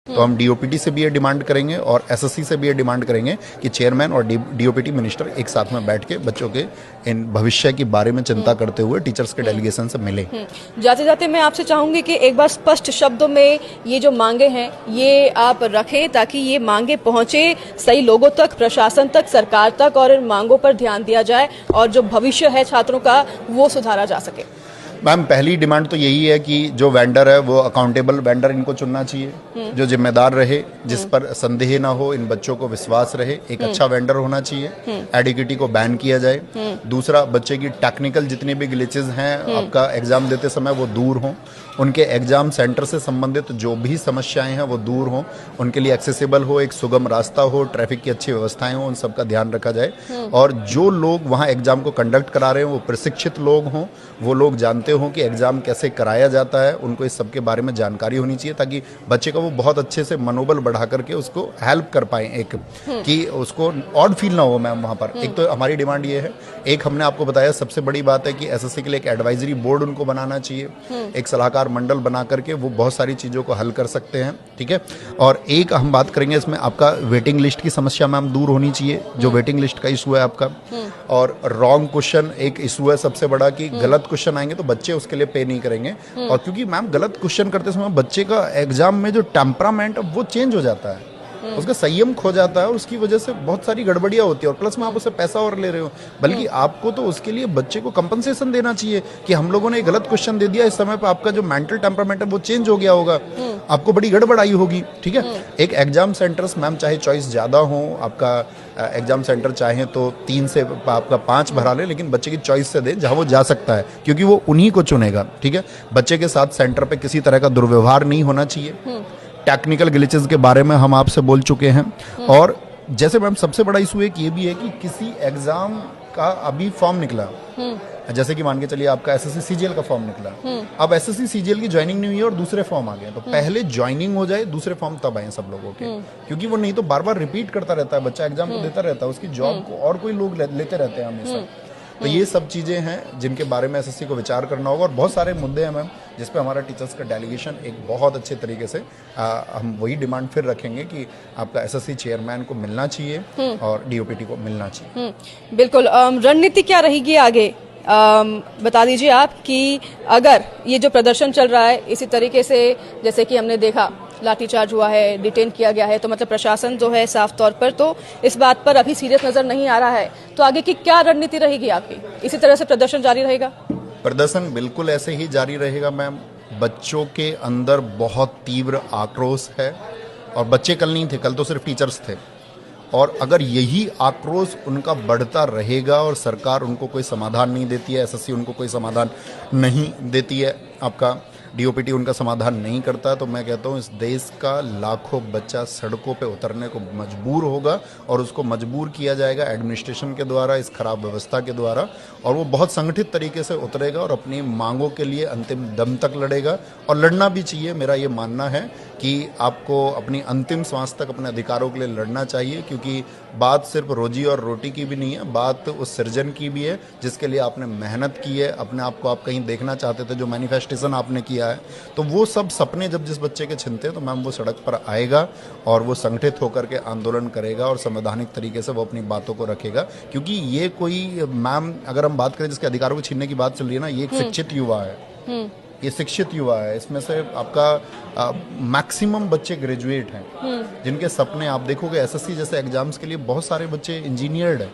तो हम डीओपीटी से भी ये डिमांड करेंगे और एसएससी से भी ये डिमांड करेंगे कि चेयरमैन और डीओपीटी मिनिस्टर एक साथ में बैठ के बच्चों के इन भविष्य के बारे में चिंता करते हुए टीचर्स के डेलीगेशन से मिले। जाते जाते मैं आपसे चाहूंगी कि एक बार स्पष्ट शब्दों में ये जो मांगे हैं ये आप रखें ताकि ये मांगे पहुंचे सही लोगों तक, प्रशासन तक, सरकार तक और इन मांगों पर ध्यान दिया जाए और जो भविष्य है छात्रों का वो सुधारा जा सके। मैम पहली डिमांड तो यही है कि जो वेंडर है वो अकाउंटेबल वेंडर इनको चुनना चाहिए, जो जिम्मेदार रहे, जिस पर संदेह ना हो, इन बच्चों को विश्वास रहे। एक अच्छा वेंडर होना चाहिए। एडिक्विटी को बैन किया जाए। दूसरा, बच्चे की टेक्निकल जितने भी ग्लिचेस हैं आपका एग्जाम देते समय वो दूर हों। उनके एग्जाम सेंटर से संबंधित जो भी समस्याएं हैं वो दूर हों, उनके लिए एक्सेसिबल हो, एक सुगम रास्ता हो, ट्रैफिक की अच्छी व्यवस्थाएं हो, उन सबका ध्यान रखा जाए। और जो लोग वहाँ एग्जाम को कंडक्ट करा रहे हैं वो प्रशिक्षित लोग हों, वो लोग जानते हों कि एग्जाम कैसे कराया जाता है, उनको इस सब के बारे में जानकारी होनी चाहिए ताकि बच्चे का वो बहुत अच्छे से मनोबल बढ़ा करके उसको हेल्प कर पाए, एक कि उसको ऑड फील ना हो। मैम वहाँ पर एक तो हमारी डिमांड ये है, एक हमने आपको बताया सबसे बड़ी बात है कि एसएससी के लिए एक एडवाइजरी बोर्ड उनको बनाना चाहिए, एक सलाहकार मंडल बना करके वो बहुत सारी चीज़ों को हल कर सकते हैं। ठीक है। और एक हम बात करेंगे इसमें आपका वेटिंग लिस्ट की समस्या मैम दूर होनी चाहिए, जो वेटिंग लिस्ट का इशू है आपका। और रॉन्ग क्वेश्चन एक इशू है सबसे बड़ा कि गलत क्वेश्चन आएंगे तो बच्चे उसके लिए पे नहीं करेंगे। और क्योंकि मैम गलत क्वेश्चन करते समय बच्चे का एग्जाम में जो टेम्परामेंट वो चेंज हो जाता है, उसका संयम खो जाता है और उसकी वजह से बहुत सारी गड़बड़ियां होती है। और प्लस में आप उससे पैसा और ले रहे हो, बल्कि आपको तो उसके लिए बच्चे को कंपनसेशन देना चाहिए कि हम लोगों ने गलत क्वेश्चन दे दिया, इस समय पर आपका जो मेंटल टेम्परामेंट है वो चेंज हो गया होगा, आपको बड़ी गड़बड़ आई होगी। ठीक है। एक एग्जाम सेंटर्स मैम चाहे चॉइस ज़्यादा हो, आपका एग्जाम सेंटर चाहे तो 3 से आपका 5 भरा ले, लेकिन बच्चे की चॉइस से दे जहां वो जा सकता है, क्योंकि वो उन्हीं को चुनेगा। ठीक है। बच्चे के साथ सेंटर पे किसी तरह का दुर्व्यवहार नहीं होना चाहिए। टेक्निकल ग्लिचेस के बारे में हम आपसे बोल चुके हैं। और जैसे मैम सबसे बड़ा इशू एक ये भी है कि किसी एग्जाम का अभी फॉर्म निकला, जैसे कि मान के चलिए आपका एसएससी सीजीएल का फॉर्म निकला, अब एसएससी सीजीएल की ज्वाइनिंग नहीं हुई है और दूसरे फॉर्म आ गए, तो पहले ज्वाइनिंग हो जाए, दूसरे फॉर्म तब आए सब लोगों के, क्योंकि वो नहीं तो बार बार रिपीट करता रहता है, बच्चा एग्जाम को देता रहता है, उसकी जॉब को और कोई लोग लेते रहते हैं हमेशा। तो ये सब चीज़ें हैं जिनके बारे में एसएससी को विचार करना होगा। और बहुत सारे मुद्दे हैं मैम जिस पे हमारा टीचर्स का डेलीगेशन एक बहुत अच्छे तरीके से हम वही डिमांड फिर रखेंगे कि आपका एसएससी चेयरमैन को मिलना चाहिए और डीओपीटी को मिलना चाहिए। बिल्कुल। रणनीति क्या रहेगी आगे, बता दीजिए आप कि अगर ये जो प्रदर्शन चल रहा है इसी तरीके से जैसे कि हमने देखा लाठीचार्ज हुआ है, डिटेन किया गया है, तो मतलब प्रशासन जो है साफ तौर पर तो इस बात पर अभी सीरियस नजर नहीं आ रहा है, तो आगे की क्या रणनीति रहेगी आपकी? इसी तरह से प्रदर्शन जारी रहेगा? प्रदर्शन बिल्कुल ऐसे ही जारी रहेगा मैम। बच्चों के अंदर बहुत तीव्र आक्रोश है और बच्चे कल नहीं थे, कल तो सिर्फ टीचर्स थे। और अगर यही आक्रोश उनका बढ़ता रहेगा और सरकार उनको कोई समाधान नहीं देती है, एसएससी उनको कोई समाधान नहीं देती है, आपका डीओपीटी उनका समाधान नहीं करता, तो मैं कहता हूँ इस देश का लाखों बच्चा सड़कों पे उतरने को मजबूर होगा और उसको मजबूर किया जाएगा एडमिनिस्ट्रेशन के द्वारा, इस खराब व्यवस्था के द्वारा, और वो बहुत संगठित तरीके से उतरेगा और अपनी मांगों के लिए अंतिम दम तक लड़ेगा। और लड़ना भी चाहिए। मेरा ये मानना है कि आपको अपनी अंतिम सांस तक अपने अधिकारों के लिए लड़ना चाहिए, क्योंकि बात सिर्फ रोजी और रोटी की भी नहीं है, बात उस सृजन की भी है जिसके लिए आपने मेहनत की है, अपने आप को आप कहीं देखना चाहते थे, जो मैनिफेस्टेशन आपने किया है। तो वो सब सपने जब जिस बच्चे के छिनते हैं तो मैम वो सड़क पर आएगा और वो संगठित होकर के आंदोलन करेगा और संवैधानिक तरीके से वो अपनी बातों को रखेगा। क्योंकि ये कोई मैम अगर हम बात करें जिसके अधिकारों को छीनने की बात चल रही है ना, ये एक शिक्षित युवा है, ये शिक्षित युवा है। इसमें से आपका मैक्सिमम बच्चे ग्रेजुएट हैं जिनके सपने आप देखोगे एसएससी जैसे एग्जाम्स के लिए बहुत सारे बच्चे इंजीनियर्ड हैं।